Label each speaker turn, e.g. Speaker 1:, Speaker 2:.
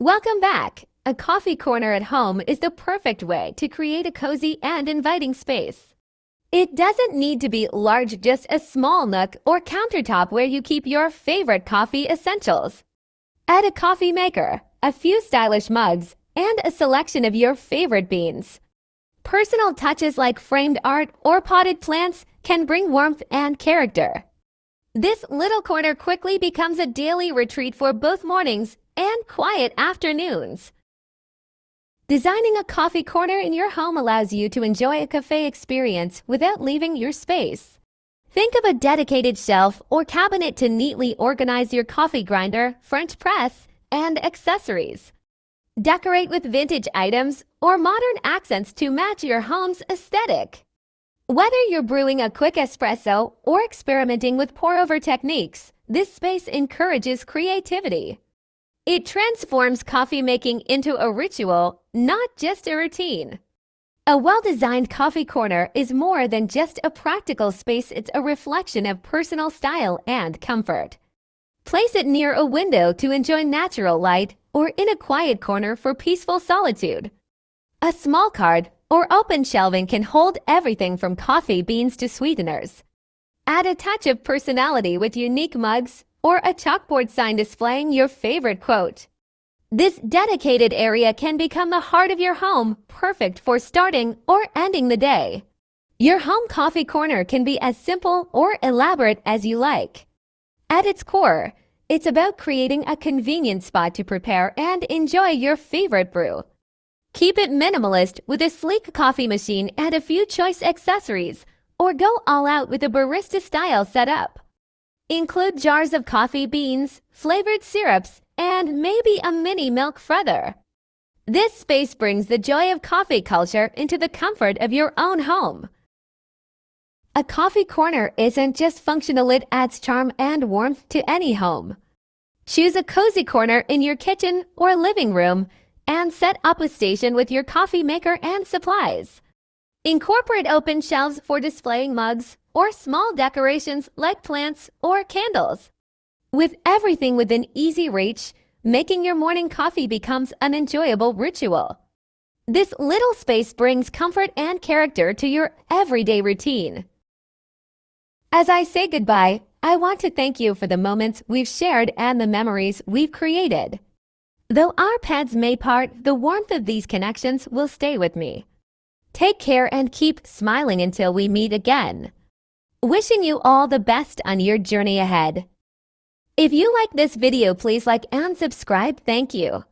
Speaker 1: Welcome back! A coffee corner at home is the perfect way to create a cozy and inviting space. It doesn't need to be large, just a small nook or countertop where you keep your favorite coffee essentials. Add a coffee maker, a few stylish mugs, and a selection of your favorite beans. Personal touches like framed art or potted plants can bring warmth and character. This little corner quickly becomes a daily retreat for both mornings and quiet afternoons. Designing a coffee corner in your home allows you to enjoy a cafe experience without leaving your space. Think of a dedicated shelf or cabinet to neatly organize your coffee grinder, French press, and accessories. Decorate with vintage items or modern accents to match your home's aesthetic. Whether you're brewing a quick espresso or experimenting with pour-over techniques, this space encourages creativity. It transforms coffee making into a ritual, not just a routine. A well-designed coffee corner is more than just a practical space, it's a reflection of personal style and comfort. Place it near a window to enjoy natural light or in a quiet corner for peaceful solitude. A small card or open shelving can hold everything from coffee beans to sweeteners. Add a touch of personality with unique mugs or a chalkboard sign displaying your favorite quote. This dedicated area can become the heart of your home, perfect for starting or ending the day. Your home coffee corner can be as simple or elaborate as you like. At its core, it's about creating a convenient spot to prepare and enjoy your favorite brew. Keep it minimalist with a sleek coffee machine and a few choice accessories, or go all out with a barista-style setup. Include jars of coffee beans, flavored syrups, and maybe a mini milk frother. This space brings the joy of coffee culture into the comfort of your own home. A coffee corner isn't just functional, it adds charm and warmth to any home. Choose a cozy corner in your kitchen or living room and set up a station with your coffee maker and supplies. Incorporate open shelves for displaying mugs or small decorations like plants or candles. With everything within easy reach, making your morning coffee becomes an enjoyable ritual. This little space brings comfort and character to your everyday routine. As I say goodbye, I want to thank you for the moments we've shared and the memories we've created. Though our paths may part, the warmth of these connections will stay with me. Take care and keep smiling until we meet again. Wishing you all the best on your journey ahead. If you like this video, please like and subscribe. Thank you.